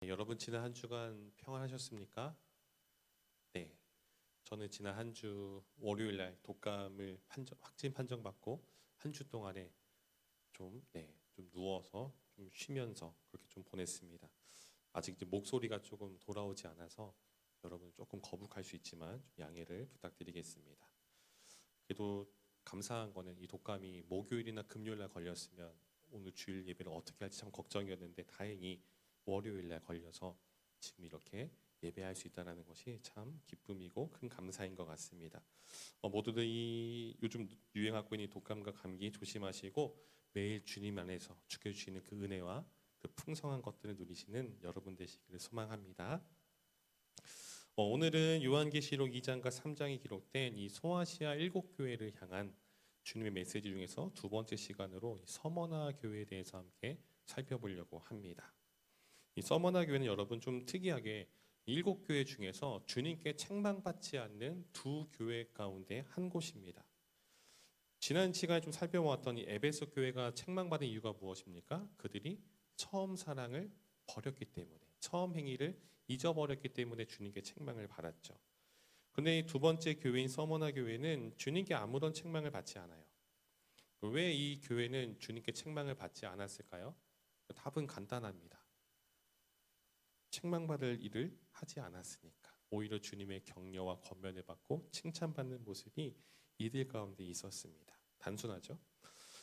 네, 여러분 지난 한 주간 평안하셨습니까? 네, 저는 지난 한 주 월요일 날 독감을 확진 판정받고 한 주 동안에 좀 누워서 좀 쉬면서 그렇게 좀 보냈습니다. 아직 이제 목소리가 조금 돌아오지 않아서 여러분 조금 거북할 수 있지만 좀 양해를 부탁드리겠습니다. 그래도 감사한 거는 이 독감이 목요일이나 금요일 날 걸렸으면 오늘 주일 예배를 어떻게 할지 참 걱정이었는데 다행히 월요일 날 걸려서 지금 이렇게 예배할 수 있다는 것이 참 기쁨이고 큰 감사인 것 같습니다. 모두들 이 요즘 유행하고 있는 독감과 감기 조심하시고 매일 주님 안에서 주셔주시는 그 은혜와 그 풍성한 것들을 누리시는 여러분 되시기를 소망합니다. 오늘은 요한계시록 2장과 3장이 기록된 이 소아시아 7교회를 향한 주님의 메시지 중에서 두 번째 시간으로 이 서머나 교회에 대해서 함께 살펴보려고 합니다. 이 서머나 교회는 여러분 좀 특이하게 7교회 중에서 주님께 책망받지 않는 두 교회 가운데 한 곳입니다. 지난 시간에 좀 살펴보았던 이 에베소 교회가 책망받은 이유가 무엇입니까? 그들이 처음 사랑을 버렸기 때문에, 처음 행위를 잊어버렸기 때문에 주님께 책망을 받았죠. 그런데 이 두 번째 교회인 서머나 교회는 주님께 아무런 책망을 받지 않아요. 왜 이 교회는 주님께 책망을 받지 않았을까요? 답은 간단합니다. 책망받을 일을 하지 않았으니까. 오히려 주님의 격려와 권면을 받고 칭찬받는 모습이 이들 가운데 있었습니다. 단순하죠?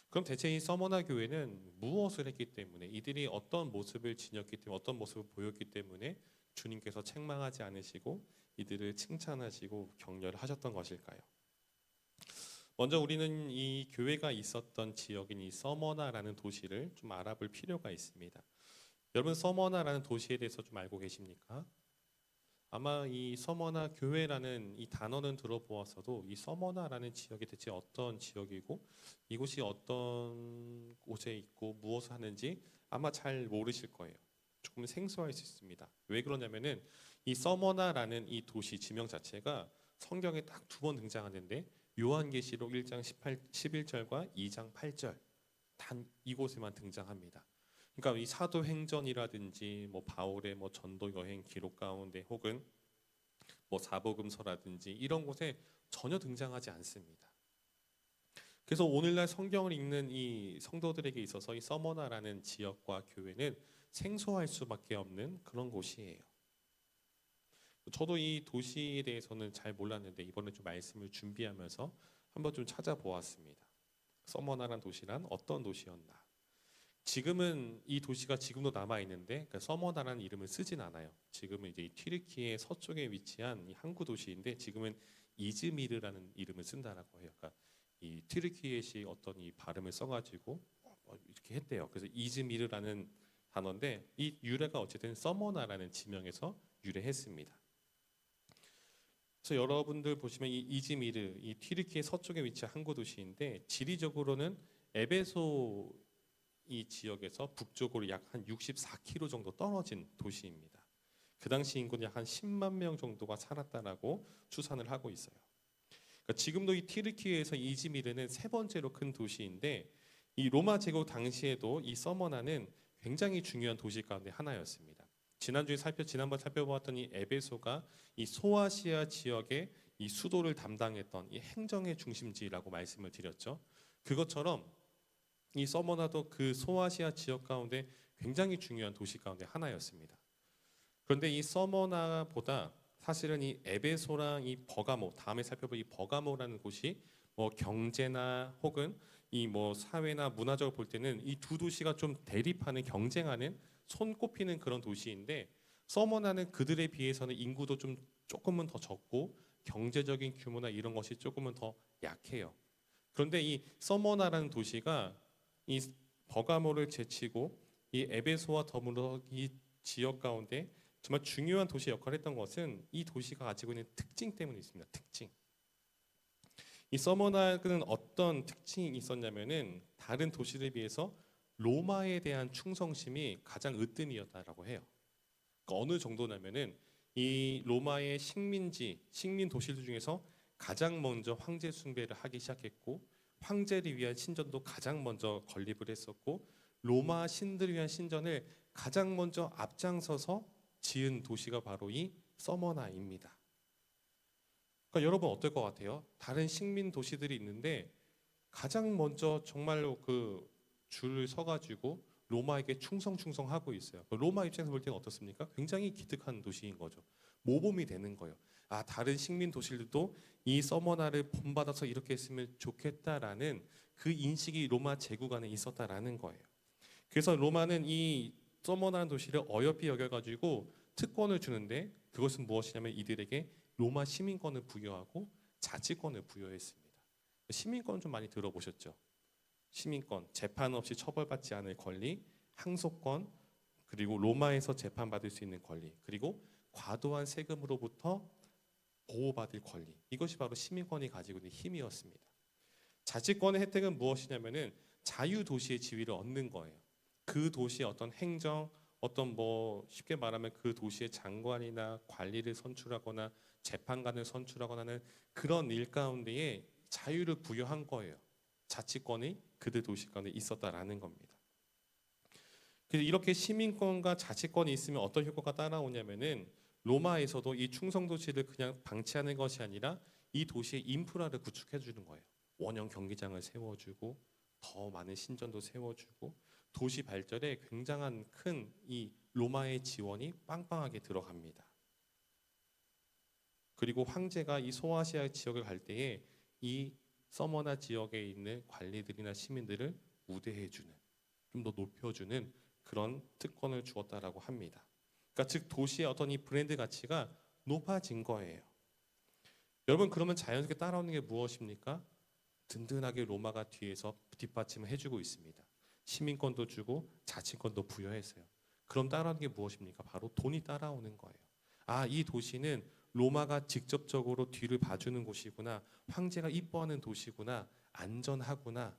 그럼 대체 이 서머나 교회는 무엇을 했기 때문에, 이들이 어떤 모습을 지녔기 때문에, 어떤 모습을 보였기 때문에 주님께서 책망하지 않으시고 이들을 칭찬하시고 격려를 하셨던 것일까요? 먼저 우리는 이 교회가 있었던 지역인 이 서머나라는 도시를 좀 알아볼 필요가 있습니다. 여러분 서머나라는 도시에 대해서 좀 알고 계십니까? 아마 이 서머나 교회라는 이 단어는 들어보았어도 이 서머나라는 지역이 대체 어떤 지역이고 이곳이 어떤 곳에 있고 무엇을 하는지 아마 잘 모르실 거예요. 조금 생소할 수 있습니다. 왜 그러냐면은 이 서머나라는 이 도시 지명 자체가 성경에 딱 두 번 등장하는데 요한계시록 1장 11절과 2장 8절 단 이곳에만 등장합니다. 그러니까 이 사도행전이라든지 뭐 바울의 뭐 전도 여행 기록 가운데 혹은 뭐 사복음서라든지 이런 곳에 전혀 등장하지 않습니다. 그래서 오늘날 성경을 읽는 이 성도들에게 있어서 이 서머나라는 지역과 교회는 생소할 수밖에 없는 그런 곳이에요. 저도 이 도시에 대해서는 잘 몰랐는데 이번에 좀 말씀을 준비하면서 한번 좀 찾아보았습니다. 서머나라는 도시란 어떤 도시였나? 지금은 이 도시가 지금도 남아 있는데 그러니까 서머나라는 이름을 쓰진 않아요. 지금은 이제 튀르키예 서쪽에 위치한 이 항구 도시인데 지금은 이즈미르라는 이름을 쓴다라고 해요. 그러니까 이 튀르키예시 어떤 이 발음을 써가지고 이렇게 했대요. 그래서 이즈미르라는 단어인데 이 유래가 어쨌든 서머나라는 지명에서 유래했습니다. 그래서 여러분들 보시면 이 이즈미르, 이 튀르키예 서쪽에 위치한 항구 도시인데 지리적으로는 에베소 이 지역에서 북쪽으로 약 한 64km 정도 떨어진 도시입니다. 그 당시 인구는 약 한 10만 명 정도가 살았다라고 추산을 하고 있어요. 그러니까 지금도 이 튀르키예에서 이즈미르는 세 번째로 큰 도시인데 이 로마 제국 당시에도 이 서머나는 굉장히 중요한 도시 가운데 하나였습니다. 지난번 살펴보았던 이 에베소가 이 소아시아 지역의 이 수도를 담당했던 이 행정의 중심지라고 말씀을 드렸죠. 그것처럼 이 서머나도 그 소아시아 지역 가운데 굉장히 중요한 도시 가운데 하나였습니다. 그런데 이 서머나보다 사실은 이 에베소랑 이 버가모, 다음에 살펴볼 이 버가모라는 곳이 뭐 경제나 혹은 이 뭐 사회나 문화적으로 볼 때는 이 두 도시가 좀 대립하는 경쟁하는 손꼽히는 그런 도시인데 서머나는 그들에 비해서는 인구도 좀 조금은 더 적고 경제적인 규모나 이런 것이 조금은 더 약해요. 그런데 이 서머나라는 도시가 이 버가모를 제치고 이 에베소와 더불어 이 지역 가운데 정말 중요한 도시 역할을 했던 것은 이 도시가 가지고 있는 특징 때문에 있습니다. 특징. 이 서머나는 어떤 특징이 있었냐면은 다른 도시들에 비해서 로마에 대한 충성심이 가장 으뜸이었다라고 해요. 그러니까 어느 정도냐면은 이 로마의 식민 도시들 중에서 가장 먼저 황제 숭배를 하기 시작했고 황제를 위한 신전도 가장 먼저 건립을 했었고 로마 신들을 위한 신전을 가장 먼저 앞장서서 지은 도시가 바로 이 서머나입니다. 그러니까 여러분 어떨 것 같아요? 다른 식민 도시들이 있는데 가장 먼저 정말로 그 줄을 서가지고 로마에게 충성하고 있어요. 로마 입장에서 볼 때는 어떻습니까? 굉장히 기특한 도시인 거죠. 모범이 되는 거예요. 아, 다른 식민 도시들도 이 서머나를 본받아서 이렇게 했으면 좋겠다라는 그 인식이 로마 제국 안에 있었다라는 거예요. 그래서 로마는 이 서머나라는 도시를 어여삐 여겨가지고 특권을 주는데 그것은 무엇이냐면 이들에게 로마 시민권을 부여하고 자치권을 부여했습니다. 시민권 좀 많이 들어보셨죠? 시민권, 재판 없이 처벌받지 않을 권리, 항소권, 그리고 로마에서 재판받을 수 있는 권리, 그리고 과도한 세금으로부터 보호받을 권리. 이것이 바로 시민권이 가지고 있는 힘이었습니다. 자치권의 혜택은 무엇이냐면은 자유도시의 지위를 얻는 거예요. 그 도시의 어떤 행정, 어떤 쉽게 말하면 그 도시의 장관이나 관리를 선출하거나 재판관을 선출하거나 하는 그런 일 가운데에 자유를 부여한 거예요. 자치권이 그들 도시 가운데 있었다라는 겁니다. 그래서 이렇게 시민권과 자치권이 있으면 어떤 효과가 따라오냐면은 로마에서도 이 충성도시를 그냥 방치하는 것이 아니라 이 도시의 인프라를 구축해 주는 거예요. 원형 경기장을 세워주고 더 많은 신전도 세워주고 도시 발전에 굉장한 큰 이 로마의 지원이 빵빵하게 들어갑니다. 그리고 황제가 이 소아시아 지역을 갈 때에 이 서머나 지역에 있는 관리들이나 시민들을 우대해주는, 좀 더 높여주는 그런 특권을 주었다라고 합니다. 그러니까 즉 도시의 어떤 이 브랜드 가치가 높아진 거예요. 여러분 그러면 자연스럽게 따라오는 게 무엇입니까? 든든하게 로마가 뒤에서 뒷받침을 해주고 있습니다. 시민권도 주고 자치권도 부여했어요. 그럼 따라오는 게 무엇입니까? 바로 돈이 따라오는 거예요. 아, 이 도시는 로마가 직접적으로 뒤를 봐주는 곳이구나. 황제가 이뻐하는 도시구나. 안전하구나.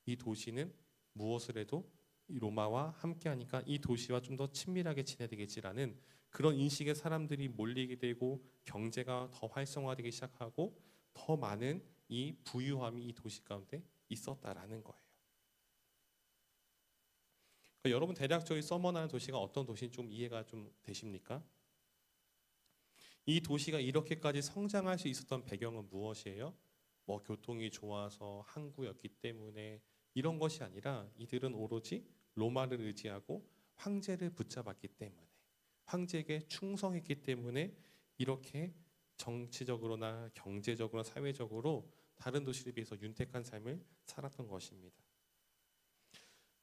이 도시는 무엇을 해도 이 로마와 함께하니까 이 도시와 좀 더 친밀하게 지내야 되겠지라는 그런 인식의 사람들이 몰리게 되고 경제가 더 활성화되기 시작하고 더 많은 이 부유함이 이 도시 가운데 있었다라는 거예요. 그러니까 여러분 대략적으로 서머나는 도시가 어떤 도시인지 좀 이해가 좀 되십니까? 이 도시가 이렇게까지 성장할 수 있었던 배경은 무엇이에요? 교통이 좋아서 항구였기 때문에 이런 것이 아니라 이들은 오로지 로마를 의지하고 황제를 붙잡았기 때문에 황제에게 충성했기 때문에 이렇게 정치적으로나 경제적으로나 사회적으로 다른 도시에 비해서 윤택한 삶을 살았던 것입니다.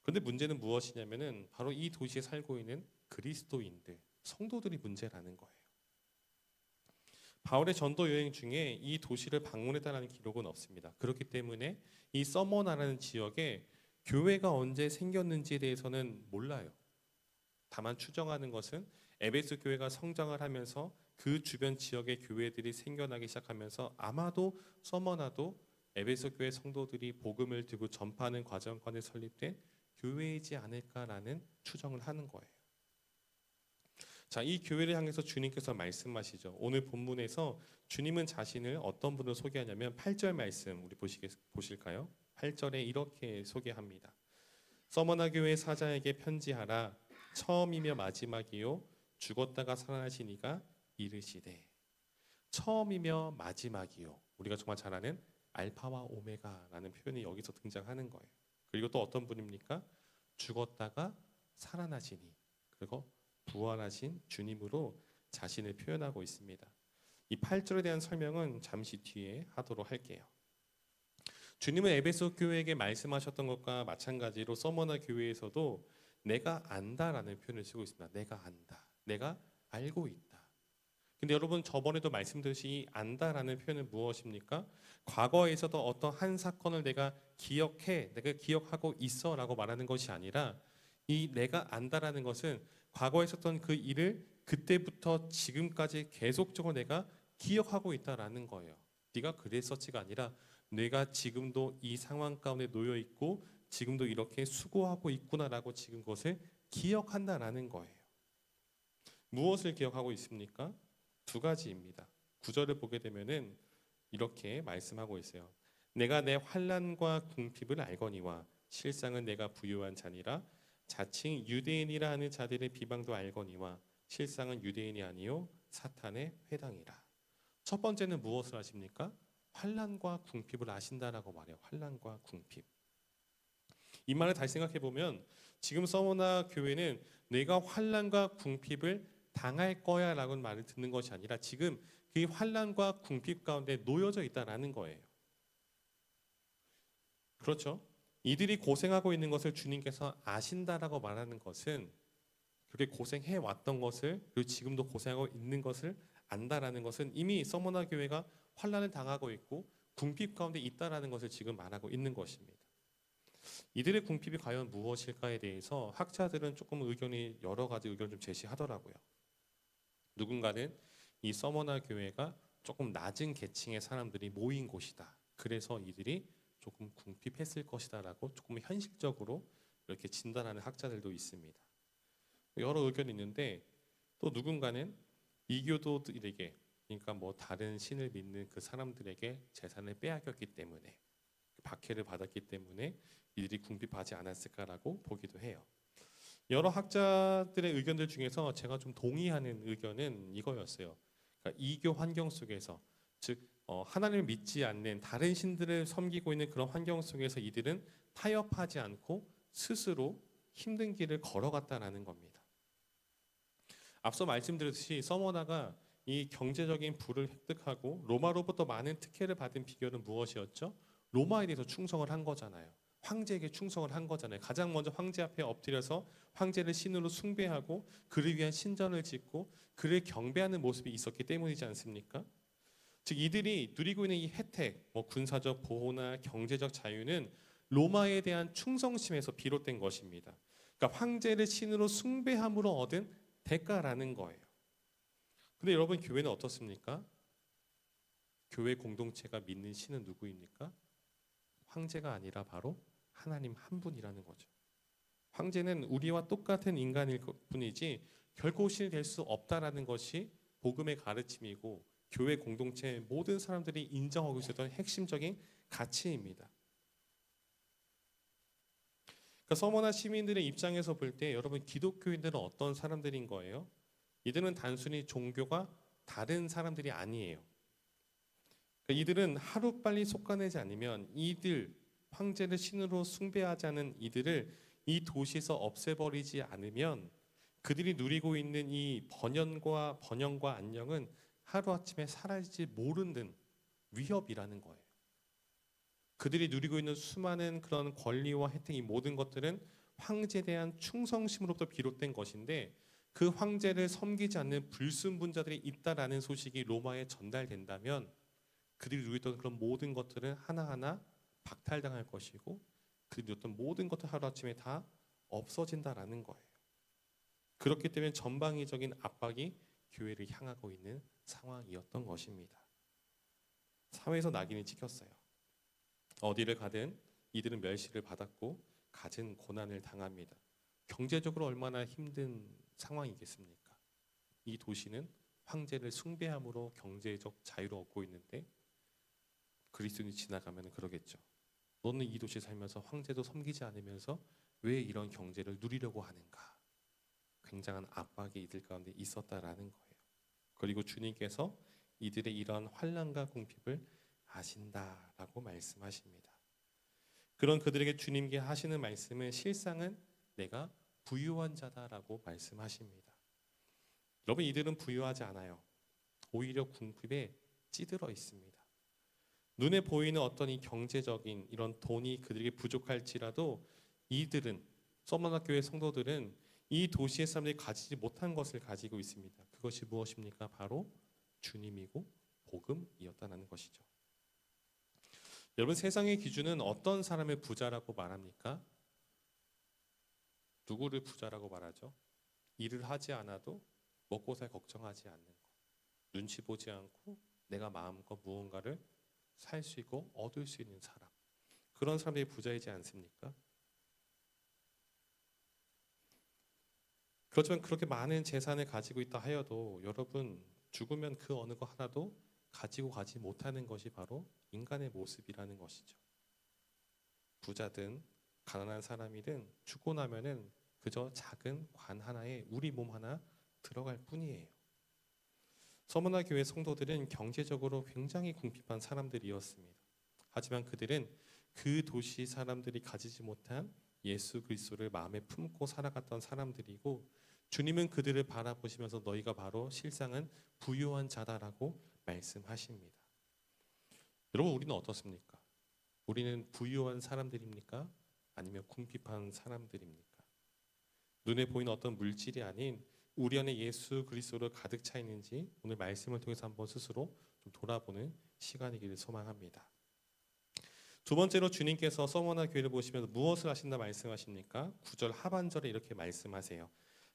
그런데 문제는 무엇이냐면은 바로 이 도시에 살고 있는 그리스도인들, 성도들이 문제라는 거예요. 바울의 전도 여행 중에 이 도시를 방문했다는 기록은 없습니다. 그렇기 때문에 이 서머나라는 지역에 교회가 언제 생겼는지에 대해서는 몰라요. 다만 추정하는 것은 에베소 교회가 성장을 하면서 그 주변 지역의 교회들이 생겨나기 시작하면서 아마도 서머나도 에베소 교회 성도들이 복음을 들고 전파하는 과정 가운데 설립된 교회이지 않을까라는 추정을 하는 거예요. 자, 이 교회를 향해서 주님께서 말씀하시죠. 오늘 본문에서 주님은 자신을 어떤 분으로 소개하냐면 8절 말씀 우리 보실까요? 8절에 이렇게 소개합니다. 서머나 교회 사자에게 편지하라. 처음이며 마지막이요 죽었다가 살아나신 이가 이르시되. 처음이며 마지막이요. 우리가 정말 잘 아는 알파와 오메가라는 표현이 여기서 등장하는 거예요. 그리고 또 어떤 분입니까? 죽었다가 살아나시니. 그리고 부활하신 주님으로 자신을 표현하고 있습니다. 이 8절에 대한 설명은 잠시 뒤에 하도록 할게요. 주님은 에베소 교회에게 말씀하셨던 것과 마찬가지로 서머나 교회에서도 내가 안다라는 표현을 쓰고 있습니다. 내가 안다. 내가 알고 있다. 근데 여러분 저번에도 말씀드렸듯이 안다라는 표현은 무엇입니까? 과거에서도 어떤 한 사건을 내가 기억해, 내가 기억하고 있어라고 말하는 것이 아니라 이 내가 안다라는 것은 과거에 있었던 그 일을 그때부터 지금까지 계속적으로 내가 기억하고 있다라는 거예요. 네가 그랬었지가 아니라 내가 지금도 이 상황 가운데 놓여 있고 지금도 이렇게 수고하고 있구나라고 지금 그것을 기억한다라는 거예요. 무엇을 기억하고 있습니까? 두 가지입니다. 9절을 보게 되면은 이렇게 말씀하고 있어요. 내가 내 환난과 궁핍을 알거니와 실상은 내가 부유한 자니라. 자칭 유대인이라 하는 자들의 비방도 알거니와 실상은 유대인이 아니요 사탄의 회당이라. 첫 번째는 무엇을 아십니까? 환난과 궁핍을 아신다라고 말해요. 환난과 궁핍. 이 말을 다시 생각해 보면 지금 서머나 교회는 내가 환난과 궁핍을 당할 거야라고 말을 듣는 것이 아니라 지금 그 환난과 궁핍 가운데 놓여져 있다라는 거예요. 그렇죠? 이들이 고생하고 있는 것을 주님께서 아신다라고 말하는 것은 그렇게 고생해 왔던 것을 그리고 지금도 고생하고 있는 것을 안다라는 것은 이미 서머나 교회가 환난을 당하고 있고 궁핍 가운데 있다라는 것을 지금 말하고 있는 것입니다. 이들의 궁핍이 과연 무엇일까에 대해서 학자들은 조금 의견이 여러 가지 의견을 좀 제시하더라고요. 누군가는 이 서머나 교회가 조금 낮은 계층의 사람들이 모인 곳이다. 그래서 이들이 조금 궁핍했을 것이다라고 조금 현실적으로 이렇게 진단하는 학자들도 있습니다. 여러 의견이 있는데 또 누군가는 이교도들에게 그러니까 뭐 다른 신을 믿는 그 사람들에게 재산을 빼앗겼기 때문에 박해를 받았기 때문에 이들이 궁핍하지 않았을까라고 보기도 해요. 여러 학자들의 의견들 중에서 제가 좀 동의하는 의견은 이거였어요. 그러니까 이교 환경 속에서 즉 하나님을 믿지 않는 다른 신들을 섬기고 있는 그런 환경 속에서 이들은 타협하지 않고 스스로 힘든 길을 걸어갔다라는 겁니다. 앞서 말씀드렸듯이 서머나가 이 경제적인 부를 획득하고 로마로부터 많은 특혜를 받은 비결은 무엇이었죠? 로마에 대해서 충성을 한 거잖아요. 황제에게 충성을 한 거잖아요. 가장 먼저 황제 앞에 엎드려서 황제를 신으로 숭배하고 그를 위한 신전을 짓고 그를 경배하는 모습이 있었기 때문이지 않습니까? 즉 이들이 누리고 있는 이 혜택, 뭐 군사적 보호나 경제적 자유는 로마에 대한 충성심에서 비롯된 것입니다. 그러니까 황제를 신으로 숭배함으로 얻은 대가라는 거예요. 근데 여러분 교회는 어떻습니까? 교회 공동체가 믿는 신은 누구입니까? 황제가 아니라 바로 하나님 한 분이라는 거죠. 황제는 우리와 똑같은 인간일 뿐이지 결코 신이 될 수 없다라는 것이 복음의 가르침이고 교회 공동체 모든 사람들이 인정하고 있었던 핵심적인 가치입니다. 그러니까 서머나 시민들의 입장에서 볼 때 여러분 기독교인들은 어떤 사람들인 거예요? 이들은 단순히 종교가 다른 사람들이 아니에요. 그러니까 이들은 하루빨리 속아내지 않으면 이들 황제를 신으로 숭배하지 않은 이들을 이 도시에서 없애버리지 않으면 그들이 누리고 있는 이 번영과 안녕은 하루아침에 사라질지 모르는 위협이라는 거예요. 그들이 누리고 있는 수많은 그런 권리와 혜택 이 모든 것들은 황제에 대한 충성심으로부터 비롯된 것인데 그 황제를 섬기지 않는 불순분자들이 있다라는 소식이 로마에 전달된다면 그들이 누렸던 그런 모든 것들은 하나하나 박탈당할 것이고 그들이 누렸던 모든 것들 하루아침에 다 없어진다라는 거예요. 그렇기 때문에 전방위적인 압박이 교회를 향하고 있는 상황이었던 것입니다. 사회에서 낙인이 찍혔어요. 어디를 가든 이들은 멸시를 받았고 갖은 고난을 당합니다. 경제적으로 얼마나 힘든 상황이겠습니까? 이 도시는 황제를 숭배함으로 경제적 자유를 얻고 있는데 그리스도인이 지나가면 그러겠죠. 너는 이 도시에 살면서 황제도 섬기지 않으면서 왜 이런 경제를 누리려고 하는가? 굉장한 압박이 이들 가운데 있었다라는 거예요. 그리고 주님께서 이들의 이러한 환난과 궁핍을 아신다라고 말씀하십니다. 그런 그들에게 주님께 하시는 말씀은 실상은 내가 부유한 자다라고 말씀하십니다. 여러분 이들은 부유하지 않아요. 오히려 궁핍에 찌들어 있습니다. 눈에 보이는 어떤 이 경제적인 이런 돈이 그들에게 부족할지라도 이들은 서머나 교회 성도들은 이 도시의 사람들이 가지지 못한 것을 가지고 있습니다. 그것이 무엇입니까? 바로 주님이고 복음이었다는 것이죠. 여러분 세상의 기준은 어떤 사람을 부자라고 말합니까? 누구를 부자라고 말하죠? 일을 하지 않아도 먹고 살 걱정하지 않는 것. 눈치 보지 않고 내가 마음껏 무언가를 살 수 있고 얻을 수 있는 사람. 그런 사람들이 부자이지 않습니까? 그렇지만 그렇게 많은 재산을 가지고 있다 하여도 여러분 죽으면 그 어느 것 하나도 가지고 가지 못하는 것이 바로 인간의 모습이라는 것이죠. 부자든 가난한 사람이든 죽고 나면은 그저 작은 관 하나에 우리 몸 하나 들어갈 뿐이에요. 서머나 교회 성도들은 경제적으로 굉장히 궁핍한 사람들이었습니다. 하지만 그들은 그 도시 사람들이 가지지 못한 예수 그리스도를 마음에 품고 살아갔던 사람들이고, 주님은 그들을 바라보시면서 너희가 바로 실상은 부유한 자다라고 말씀하십니다. 여러분, 우리는 어떻습니까? 우리는 부유한 사람들입니까? 아니면 궁핍한 사람들입니까? 눈에 보이는 어떤 물질이 아닌 우리 안에 예수 그리스도로 가득 차 있는지 오늘 말씀을 통해서 한번 스스로 좀 돌아보는 시간이기를 소망합니다. 두 번째로 주님께서 서머나 교회를 보시면서 무엇을 하신다 말씀하십니까? 9절 하반절에 이렇게 말씀하세요.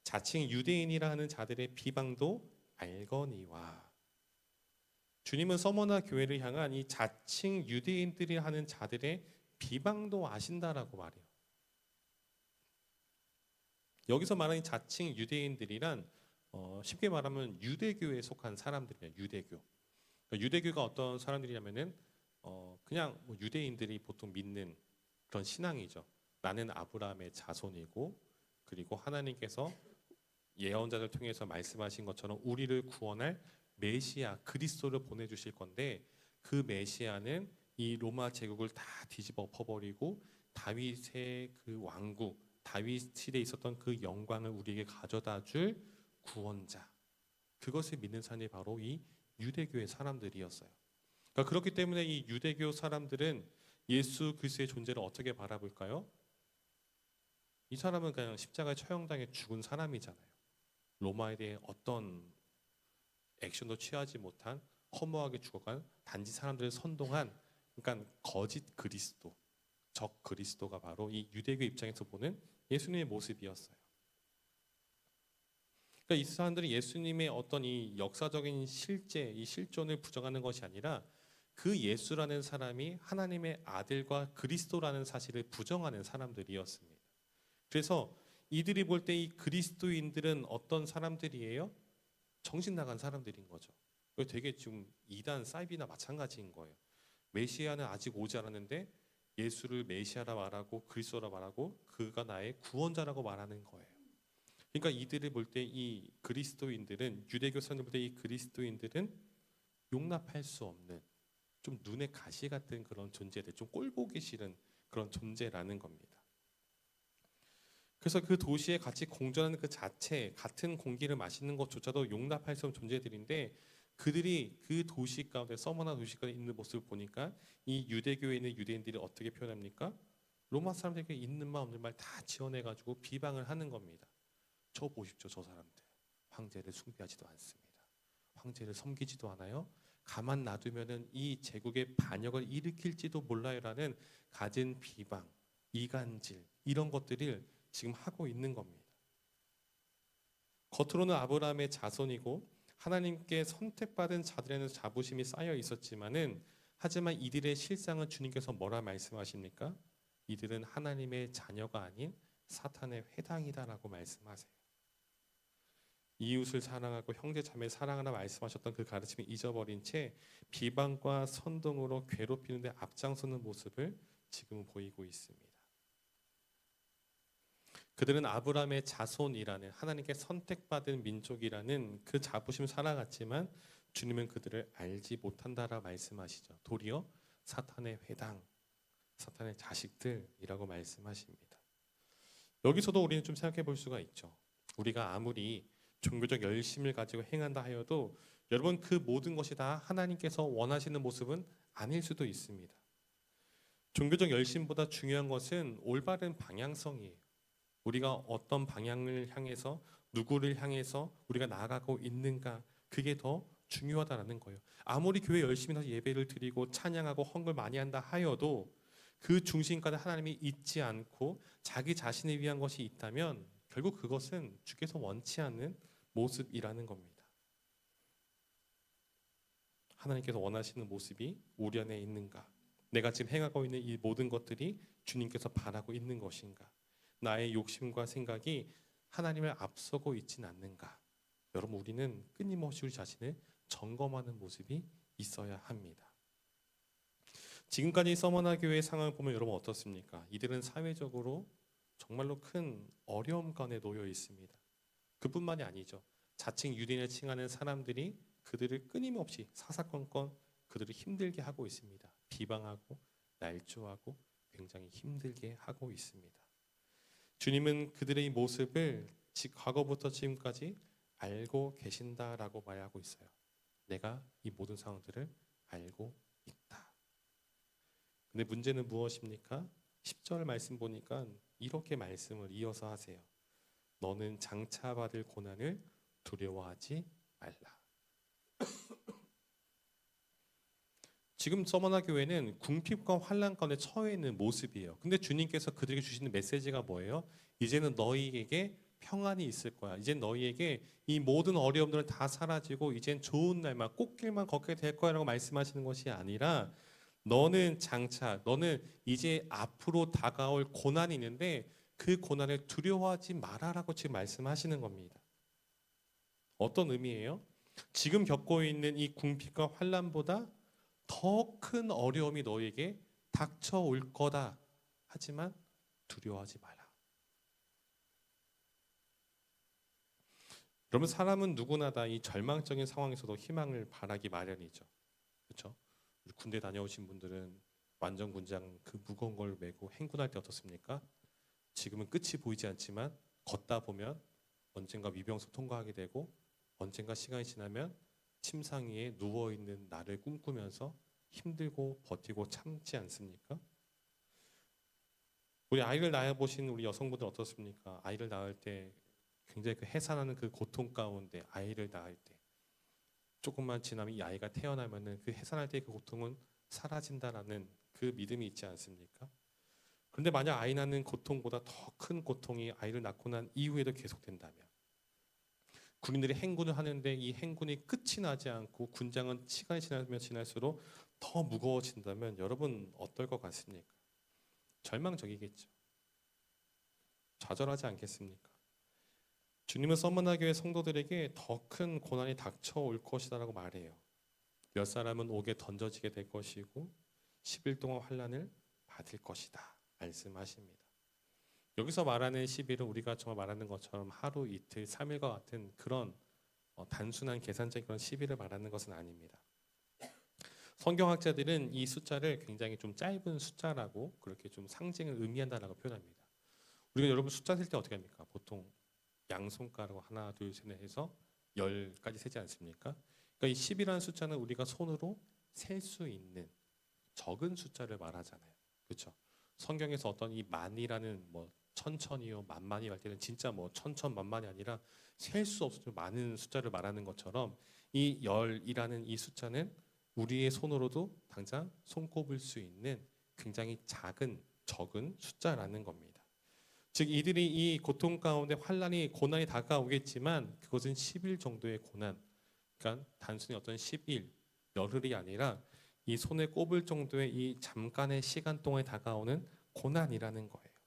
자칭 유대인이라 하는 자들의 비방도 알거니와. 주님은 서머나 교회를 향한 이 자칭 유대인들이 하는 자들의 비방도 아신다라고 말해요. 여기서 말하는 자칭 유대인들이란 쉽게 말하면 유대교에 속한 사람들이에요. 유대교. 그러니까 유대교가 어떤 사람들이냐면은 그냥 뭐 유대인들이 보통 믿는 그런 신앙이죠. 나는 아브라함의 자손이고, 그리고 하나님께서 예언자들 통해서 말씀하신 것처럼 우리를 구원할 메시아 그리스도를 보내주실 건데, 그 메시아는 이 로마 제국을 다 뒤집어 엎어버리고 다윗의 그 왕국, 다윗 시대에 있었던 그 영광을 우리에게 가져다 줄 구원자, 그것을 믿는 사람이 바로 이 유대교의 사람들이었어요. 그러니까 그렇기 때문에 이 유대교 사람들은 예수 그리스도의 존재를 어떻게 바라볼까요? 이 사람은 그냥 십자가에 처형당해 죽은 사람이잖아요. 로마에 대해 어떤 액션도 취하지 못한 허무하게 죽어간 단지 사람들을 선동한, 그러니까 거짓 그리스도, 적 그리스도가 바로 이 유대교 입장에서 보는 예수님의 모습이었어요. 그러니까 이 사람들이 예수님의 어떤 이 역사적인 실제, 이 실존을 부정하는 것이 아니라 그 예수라는 사람이 하나님의 아들과 그리스도라는 사실을 부정하는 사람들이었습니다. 그래서 이들이 볼 때 이 그리스도인들은 어떤 사람들이에요? 정신 나간 사람들인 거죠. 되게 지금 이단 사이비나 마찬가지인 거예요. 메시아는 아직 오지 않았는데 예수를 메시아라 말하고 그리스도라 말하고 그가 나의 구원자라고 말하는 거예요. 그러니까 이들을 볼 때 이 그리스도인들은, 유대교 사람들 볼 때 이 그리스도인들은 용납할 수 없는 좀 눈에 가시 같은 그런 존재들, 좀 꼴보기 싫은 그런 존재라는 겁니다. 그래서 그 도시에 같이 공존하는 그 자체, 같은 공기를 마시는 것조차도 용납할 수 없는 존재들인데, 그들이 그 도시 가운데, 서머나 도시 가운데 있는 모습을 보니까 이 유대교에 있는 유대인들이 어떻게 표현합니까? 로마 사람들에게 있는 말 없는 말 다 지어내가지고 비방을 하는 겁니다. 저 보십시오, 저 사람들 황제를 숭배하지도 않습니다. 황제를 섬기지도 않아요. 가만 놔두면은 이 제국의 반역을 일으킬지도 몰라요라는 갖은 비방, 이간질, 이런 것들을 지금 하고 있는 겁니다. 겉으로는 아브라함의 자손이고 하나님께 선택받은 자들에는 자부심이 쌓여 있었지만은, 하지만 이들의 실상은 주님께서 뭐라 말씀하십니까? 이들은 하나님의 자녀가 아닌 사탄의 회당이다라고 말씀하세요. 이웃을 사랑하고 형제 자매 사랑하라 말씀하셨던 그 가르침을 잊어버린 채 비방과 선동으로 괴롭히는 데 앞장서는 모습을 지금 보이고 있습니다. 그들은 아브라함의 자손이라는, 하나님께 선택받은 민족이라는 그 자부심을 살아갔지만 주님은 그들을 알지 못한다라 말씀하시죠. 도리어 사탄의 회당, 사탄의 자식들이라고 말씀하십니다. 여기서도 우리는 좀 생각해 볼 수가 있죠. 우리가 아무리 종교적 열심을 가지고 행한다 하여도 여러분, 그 모든 것이 다 하나님께서 원하시는 모습은 아닐 수도 있습니다. 종교적 열심보다 중요한 것은 올바른 방향성이에요. 우리가 어떤 방향을 향해서, 누구를 향해서 우리가 나아가고 있는가, 그게 더 중요하다는 거예요. 아무리 교회 열심히 해서 예배를 드리고 찬양하고 헌금을 많이 한다 하여도 그 중심가에 하나님이 있지 않고 자기 자신을 위한 것이 있다면 결국 그것은 주께서 원치 않는 모습이라는 겁니다. 하나님께서 원하시는 모습이 우리 안에 있는가? 내가 지금 행하고 있는 이 모든 것들이 주님께서 바라고 있는 것인가? 나의 욕심과 생각이 하나님을 앞서고 있지는 않는가? 여러분, 우리는 끊임없이 우리 자신을 점검하는 모습이 있어야 합니다. 지금까지 서머나 교회의 상황을 보면 여러분 어떻습니까? 이들은 사회적으로 정말로 큰 어려움 가운데 놓여 있습니다. 그뿐만이 아니죠. 자칭 유대인을 칭하는 사람들이 그들을 끊임없이 사사건건 그들을 힘들게 하고 있습니다. 비방하고 날조하고 굉장히 힘들게 하고 있습니다. 주님은 그들의 이 모습을 과거부터 지금까지 알고 계신다라고 말하고 있어요. 내가 이 모든 상황들을 알고 있다. 근데 문제는 무엇입니까? 10절 말씀 보니까 이렇게 말씀을 이어서 하세요. 너는 장차 받을 고난을 두려워하지 말라. 지금 서머나 교회는 궁핍과 환난 가운데 처해 있는 모습이에요. 근데 주님께서 그들에게 주시는 메시지가 뭐예요? 이제는 너희에게 평안이 있을 거야. 이젠 너희에게 이 모든 어려움들은 다 사라지고 이젠 좋은 날만 꽃길만 걷게 될 거야라고 말씀하시는 것이 아니라 너는 장차, 너는 이제 앞으로 다가올 고난이 있는데 그 고난을 두려워하지 마라라고 지금 말씀하시는 겁니다. 어떤 의미예요? 지금 겪고 있는 이 궁핍과 환난보다 더 큰 어려움이 너에게 닥쳐올 거다. 하지만 두려워하지 마라. 여러분, 사람은 누구나 다 이 절망적인 상황에서도 희망을 바라기 마련이죠. 그렇죠? 우리 군대 다녀오신 분들은 완전 군장 그 무거운 걸 메고 행군할 때 어떻습니까? 지금은 끝이 보이지 않지만 걷다 보면 언젠가 위병소 통과하게 되고 언젠가 시간이 지나면 침상 위에 누워있는 나를 꿈꾸면서 힘들고 버티고 참지 않습니까? 우리 아이를 낳아보신 우리 여성분들 어떻습니까? 아이를 낳을 때 굉장히 그 해산하는 그 고통 가운데 아이를 낳을 때 조금만 지나면 이 아이가 태어나면은 그 해산할 때 그 고통은 사라진다라는 그 믿음이 있지 않습니까? 그런데 만약 아이 낳는 고통보다 더 큰 고통이 아이를 낳고 난 이후에도 계속된다면 군인들이 행군을 하는데 이 행군이 끝이 나지 않고 군장은 시간이 지나면 지날수록 더 무거워진다면 여러분 어떨 것 같습니까? 절망적이겠죠. 좌절하지 않겠습니까? 주님은 서머나 교회 성도들에게 더 큰 고난이 닥쳐올 것이다라고 말해요. 몇 사람은 옥에 던져지게 될 것이고 10일 동안 환난을 받을 것이다 말씀하십니다. 여기서 말하는 10일은 우리가 정말 말하는 것처럼 하루, 이틀, 3일과 같은 그런 단순한 계산적인 그런 10일을 말하는 것은 아닙니다. 성경학자들은 이 숫자를 굉장히 좀 짧은 숫자라고 그렇게 좀 상징을 의미한다라고 표현합니다. 우리가 여러분 숫자 셀 때 어떻게 합니까? 보통 양손가락으로 하나, 둘, 셋, 넷 해서 10까지 세지 않습니까? 그러니까 이 10이라는 숫자는 우리가 손으로 셀 수 있는 적은 숫자를 말하잖아요. 그렇죠? 성경에서 어떤 이 만이라는 뭐 천천히요, 만만히 할 때는 진짜 뭐 천천만만이 아니라 셀 수 없을 많은 숫자를 말하는 것처럼 이 10이라는 이 숫자는 우리의 손으로도 당장 손꼽을 수 있는 굉장히 작은 적은 숫자라는 겁니다. 즉 이들이 이 고통 가운데 환난이 고난이 다가오겠지만 그것은 10일 정도의 고난, 그러니까 단순히 어떤 10일, 열흘이 아니라 이 손에 꼽을 정도의 이 잠깐의 시간 동안에 다가오는 고난이라는 거예요.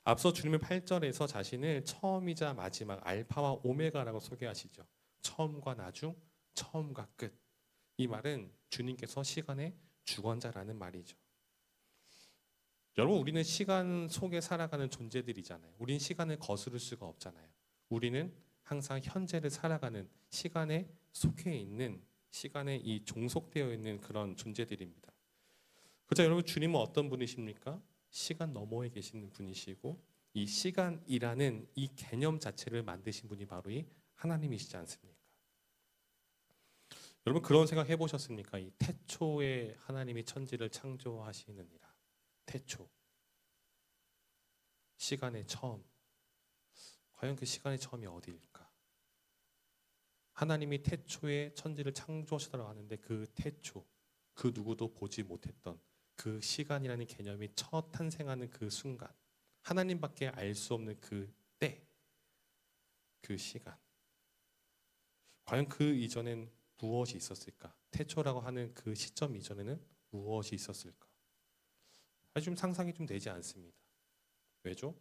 앞서 주님은 8절에서 자신을 처음이자 마지막 알파와 오메가라고 소개하시죠. 처음과 나중, 처음과 끝. 이 말은 주님께서 시간의 주권자라는 말이죠. 여러분, 우리는 시간 속에 살아가는 존재들이잖아요. 우리는 시간을 거스를 수가 없잖아요. 우리는 항상 현재를 살아가는 시간에 속해 있는, 시간에 이 종속되어 있는 그런 존재들입니다. 그렇죠? 여러분, 주님은 어떤 분이십니까? 시간 너머에 계시는 분이시고 이 시간이라는 이 개념 자체를 만드신 분이 바로 이 하나님이시지 않습니까? 여러분, 그런 생각 해보셨습니까? 이 태초에 하나님이 천지를 창조하시느니라. 태초, 시간의 처음. 과연 그 시간의 처음이 어디일까? 하나님이 태초에 천지를 창조하시다라고 하는데 그 태초, 그 누구도 보지 못했던 그 시간이라는 개념이 첫 탄생하는 그 순간, 하나님밖에 알 수 없는 그 때, 그 시간. 과연 그 이전엔 무엇이 있었을까? 태초라고 하는 그 시점 이전에는 무엇이 있었을까? 아주 좀 상상이 좀 되지 않습니다. 왜죠?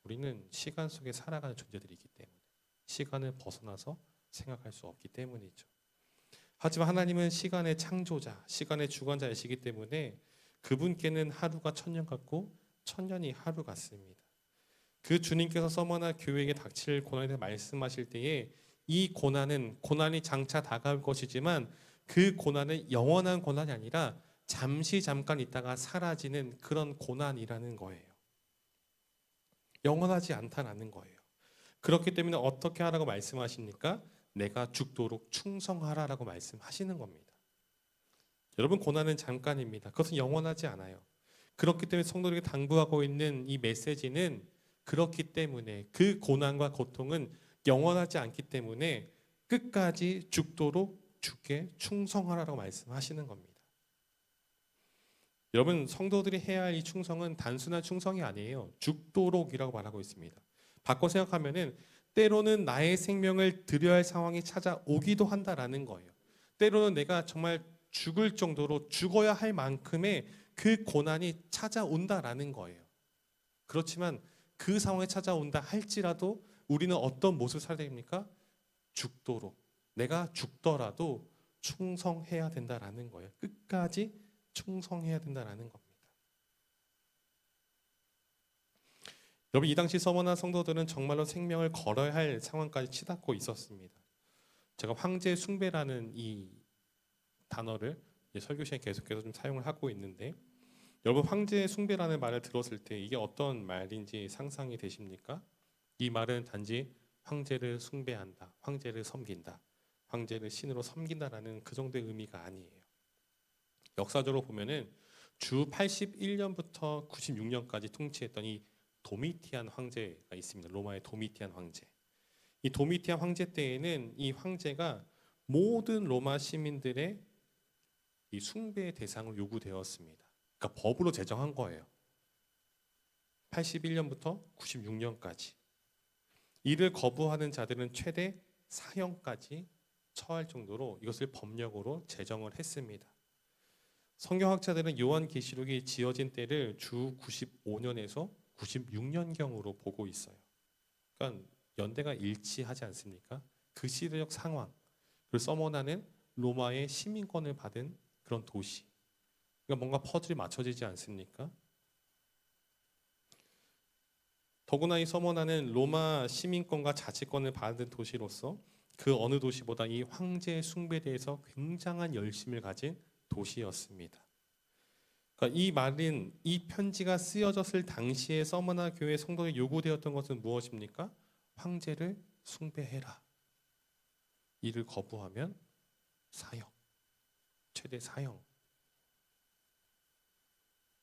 우리는 시간 속에 살아가는 존재들이기 때문에 시간을 벗어나서 생각할 수 없기 때문이죠. 하지만 하나님은 시간의 창조자, 시간의 주관자이시기 때문에 그분께는 하루가 천년 같고 천년이 하루 같습니다. 그 주님께서 서머나 교회에게 닥칠 고난에 대해 말씀하실 때에 이 고난이 장차 다가올 것이지만 그 고난은 영원한 고난이 아니라 잠시 잠깐 있다가 사라지는 그런 고난이라는 거예요. 영원하지 않다라는 거예요. 그렇기 때문에 어떻게 하라고 말씀하십니까? 내가 죽도록 충성하라라고 말씀하시는 겁니다. 여러분, 고난은 잠깐입니다. 그것은 영원하지 않아요. 그렇기 때문에 성도들에게 당부하고 있는 이 메시지는 그렇기 때문에 그 고난과 고통은 영원하지 않기 때문에 끝까지 죽도록 주께 충성하라고 말씀하시는 겁니다. 여러분, 성도들이 해야 할 이 충성은 단순한 충성이 아니에요. 죽도록이라고 말하고 있습니다. 바꿔 생각하면은 때로는 나의 생명을 드려야 할 상황이 찾아오기도 한다라는 거예요. 때로는 내가 정말 죽을 정도로 죽어야 할 만큼의 그 고난이 찾아온다라는 거예요. 그렇지만 그 상황이 찾아온다 할지라도 우리는 어떤 모습을 살아야 됩니까? 죽도록, 내가 죽더라도 충성해야 된다라는 거예요. 끝까지 충성해야 된다라는 겁니다. 여러분, 이 당시 서머나 성도들은 정말로 생명을 걸어야 할 상황까지 치닫고 있었습니다. 제가 황제 숭배라는 이 단어를 설교 시간에 계속해서 좀 사용을 하고 있는데, 여러분, 황제 숭배라는 말을 들었을 때 이게 어떤 말인지 상상이 되십니까? 이 말은 단지 황제를 숭배한다, 황제를 섬긴다, 황제를 신으로 섬긴다라는 그 정도의 의미가 아니에요. 역사적으로 보면은 주 81년부터 96년까지 통치했던 이 도미티안 황제가 있습니다. 로마의 도미티안 황제. 이 도미티안 황제 때에는 이 황제가 모든 로마 시민들의 이 숭배의 대상으로 요구되었습니다. 그러니까 법으로 제정한 거예요. 81년부터 96년까지. 이를 거부하는 자들은 최대 사형까지 처할 정도로 이것을 법령으로 제정을 했습니다. 성경학자들은 요한계시록이 지어진 때를 주 95년에서 96년경으로 보고 있어요. 그러니까 연대가 일치하지 않습니까? 그 시대적 상황, 그리고 서머나는 로마의 시민권을 받은 그런 도시. 그러니까 뭔가 퍼즐이 맞춰지지 않습니까? 더구나 이 서머나는 로마 시민권과 자치권을 받은 도시로서 그 어느 도시보다 이 황제 숭배에 대해서 굉장한 열심을 가진 도시였습니다. 그러니까 이 말은, 이 편지가 쓰여졌을 당시에 서머나 교회 성도에 요구되었던 것은 무엇입니까? 황제를 숭배해라. 이를 거부하면 사형, 최대 사형.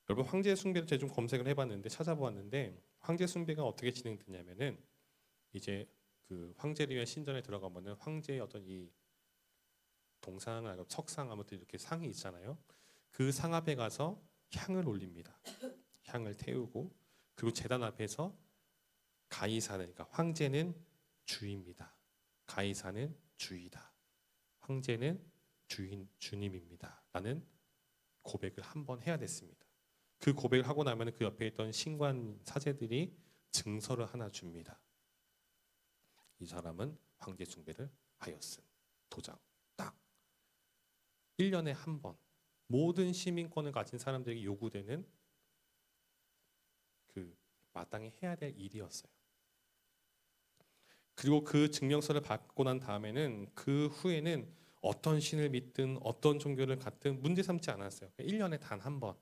여러분, 황제 숭배를 제가 좀 검색을 해봤는데, 찾아보았는데, 황제 숭배가 어떻게 진행되냐면은 이제 그 황제를 위한 신전에 들어가면은 황제의 어떤 이 동상, 석상, 아무튼 이렇게 상이 있잖아요. 그 상 앞에 가서 향을 올립니다. 향을 태우고, 그리고 제단 앞에서 가이사는, 그러니까 황제는 주입니다. 가이사는 주이다. 황제는 주님입니다. 라는 고백을 한번 해야 됐습니다. 그 고백을 하고 나면 그 옆에 있던 신관 사제들이 증서를 하나 줍니다. 이 사람은 황제 숭배를 하였음. 도장 딱. 1년에 한 번 모든 시민권을 가진 사람들에게 요구되는 그 마땅히 해야 될 일이었어요. 그리고 그 증명서를 받고 난 다음에는 그 후에는 어떤 신을 믿든 어떤 종교를 갖든 문제 삼지 않았어요. 1년에 단 한 번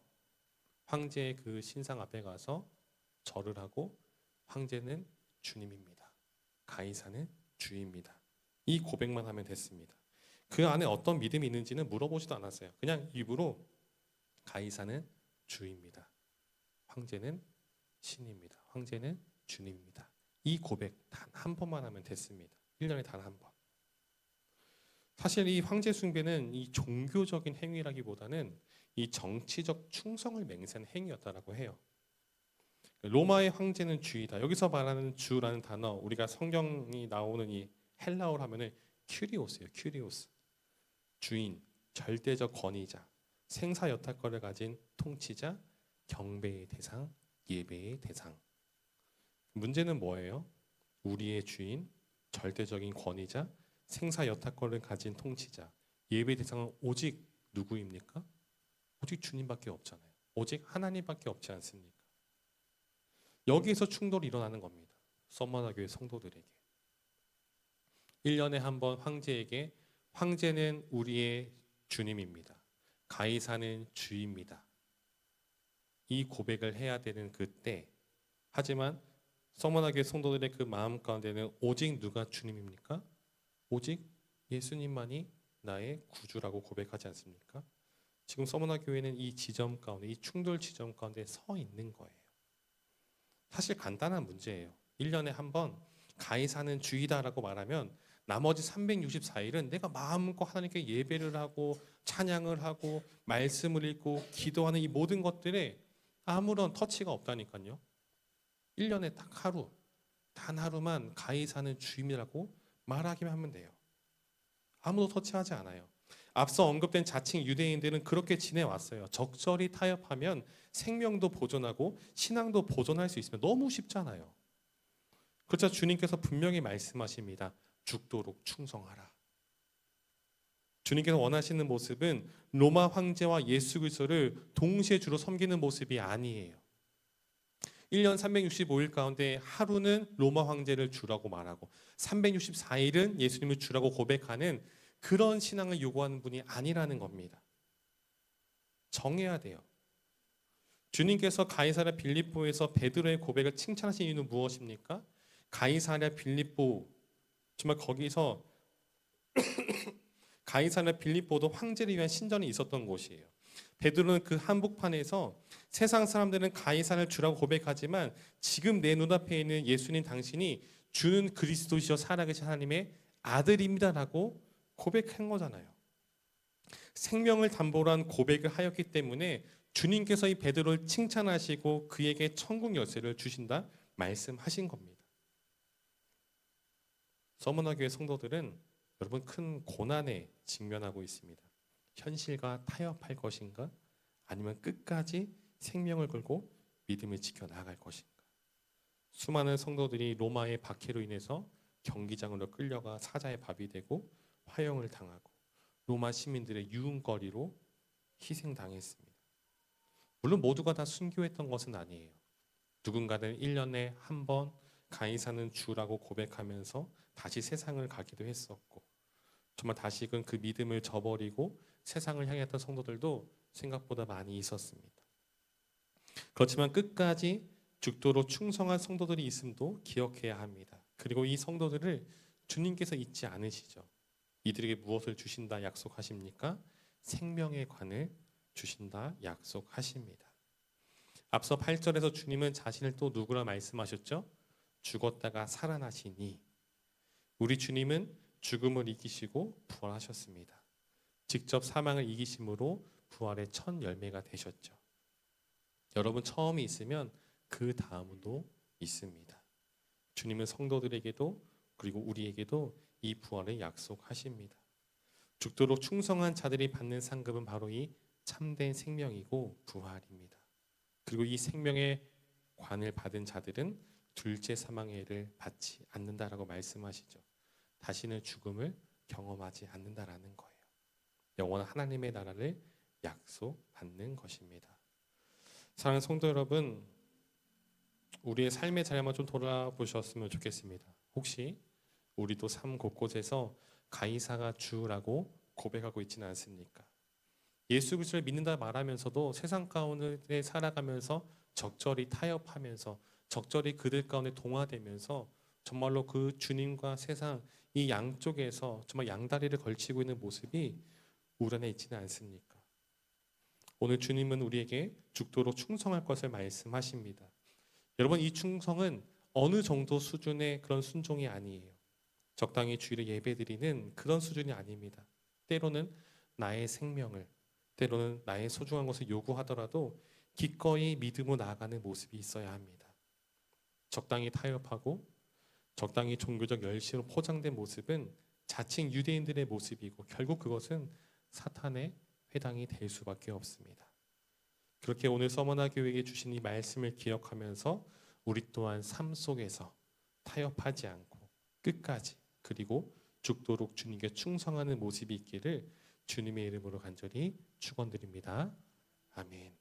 황제의 그 신상 앞에 가서 절을 하고 황제는 주님입니다. 가이사는 주입니다. 이 고백만 하면 됐습니다. 그 안에 어떤 믿음이 있는지는 물어보지도 않았어요. 그냥 입으로 가이사는 주입니다. 황제는 신입니다. 황제는 주님입니다. 이 고백 단 한 번만 하면 됐습니다. 1년에 단 한 번. 사실 이 황제 숭배는 이 종교적인 행위라기보다는 이 정치적 충성을 맹세한 행위였다라고 해요. 로마의 황제는 주이다. 여기서 말하는 주라는 단어, 우리가 성경이 나오는 이 헬라어로 하면은 큐리오스예요. 큐리오스. 주인, 절대적 권위자, 생사 여탈권을 가진 통치자, 경배의 대상, 예배의 대상. 문제는 뭐예요? 우리의 주인, 절대적인 권위자, 생사 여탈권을 가진 통치자, 예배 대상은 오직 누구입니까? 오직 주님밖에 없잖아요. 오직 하나님밖에 없지 않습니까? 여기에서 충돌이 일어나는 겁니다. 서머나 교회 성도들에게. 1년에 한 번 황제에게 황제는 우리의 주님입니다. 가이사는 주입니다. 이 고백을 해야 되는 그때, 하지만 서머나 교회 성도들의 그 마음 가운데는 오직 누가 주님입니까? 오직 예수님만이 나의 구주라고 고백하지 않습니까? 지금 서머나 교회는 이 지점 가운데, 이 충돌 지점 가운데 서 있는 거예요. 사실 간단한 문제예요. 1년에 한 번 가이사는 주이다라고 말하면 나머지 364일은 내가 마음껏 하나님께 예배를 하고 찬양을 하고 말씀을 읽고 기도하는 이 모든 것들에 아무런 터치가 없다니까요. 1년에 딱 하루, 단 하루만 가이사는 주임이라고 말하기만 하면 돼요. 아무도 터치하지 않아요. 앞서 언급된 자칭 유대인들은 그렇게 지내왔어요. 적절히 타협하면 생명도 보존하고 신앙도 보존할 수 있으면 너무 쉽잖아요. 그렇죠. 주님께서 분명히 말씀하십니다. 죽도록 충성하라. 주님께서 원하시는 모습은 로마 황제와 예수 그리스도를 동시에 주로 섬기는 모습이 아니에요. 1년 365일 가운데 하루는 로마 황제를 주라고 말하고 364일은 예수님을 주라고 고백하는 그런 신앙을 요구하는 분이 아니라는 겁니다. 정해야 돼요. 주님께서 가이사랴 빌립보에서 베드로의 고백을 칭찬하신 이유는 무엇입니까? 가이사랴 빌립보, 정말 거기서 가이사랴 빌립보도 황제를 위한 신전이 있었던 곳이에요. 베드로는 그 한복판에서 세상 사람들은 가이사를 주라고 고백하지만 지금 내 눈앞에 있는 예수님 당신이 주는 그리스도시여 살아계신 하나님의 아들입니다라고 고백한 거잖아요. 생명을 담보로 한 고백을 하였기 때문에 주님께서 이 베드로를 칭찬하시고 그에게 천국 열쇠를 주신다 말씀하신 겁니다. 서머나 교회 성도들은 여러분 큰 고난에 직면하고 있습니다. 현실과 타협할 것인가? 아니면 끝까지 생명을 걸고 믿음을 지켜나갈 것인가? 수많은 성도들이 로마의 박해로 인해서 경기장으로 끌려가 사자의 밥이 되고 화형을 당하고 로마 시민들의 유흥거리로 희생당했습니다. 물론 모두가 다 순교했던 것은 아니에요. 누군가는 1년에 한 번 가이사는 주라고 고백하면서 다시 세상을 가기도 했었고 정말 다시금 그 믿음을 저버리고 세상을 향했던 성도들도 생각보다 많이 있었습니다. 그렇지만 끝까지 죽도록 충성한 성도들이 있음도 기억해야 합니다. 그리고 이 성도들을 주님께서 잊지 않으시죠. 이들에게 무엇을 주신다 약속하십니까? 생명의 관을 주신다 약속하십니다. 앞서 8절에서 주님은 자신을 또 누구라 말씀하셨죠? 죽었다가 살아나시니. 우리 주님은 죽음을 이기시고 부활하셨습니다. 직접 사망을 이기심으로 부활의 첫 열매가 되셨죠. 여러분 처음이 있으면 그 다음도 있습니다. 주님은 성도들에게도 그리고 우리에게도 이 부활을 약속하십니다. 죽도록 충성한 자들이 받는 상급은 바로 이 참된 생명이고 부활입니다. 그리고 이 생명의 관을 받은 자들은 둘째 사망의 해를 받지 않는다라고 말씀하시죠. 다시는 죽음을 경험하지 않는다라는 거예요. 영원한 하나님의 나라를 약속받는 것입니다. 사랑하는 성도 여러분, 우리의 삶의 자리 한번 좀 돌아보셨으면 좋겠습니다. 혹시 우리도 삶 곳곳에서 가이사가 주라고 고백하고 있지는 않습니까? 예수 그리스도를 믿는다 말하면서도 세상 가운데 살아가면서 적절히 타협하면서 적절히 그들 가운데 동화되면서 정말로 그 주님과 세상 이 양쪽에서 정말 양다리를 걸치고 있는 모습이 우리 안에 있지는 않습니까? 오늘 주님은 우리에게 죽도록 충성할 것을 말씀하십니다. 여러분 이 충성은 어느 정도 수준의 그런 순종이 아니에요. 적당히 주일에 예배드리는 그런 수준이 아닙니다. 때로는 나의 생명을, 때로는 나의 소중한 것을 요구하더라도 기꺼이 믿음으로 나아가는 모습이 있어야 합니다. 적당히 타협하고 적당히 종교적 열심으로 포장된 모습은 자칭 유대인들의 모습이고 결국 그것은 사탄의 회당이 될 수밖에 없습니다. 그렇게 오늘 서머나 교회에게 주신 이 말씀을 기억하면서 우리 또한 삶 속에서 타협하지 않고 끝까지 그리고 죽도록 주님께 충성하는 모습이 있기를 주님의 이름으로 간절히 축원드립니다. 아멘.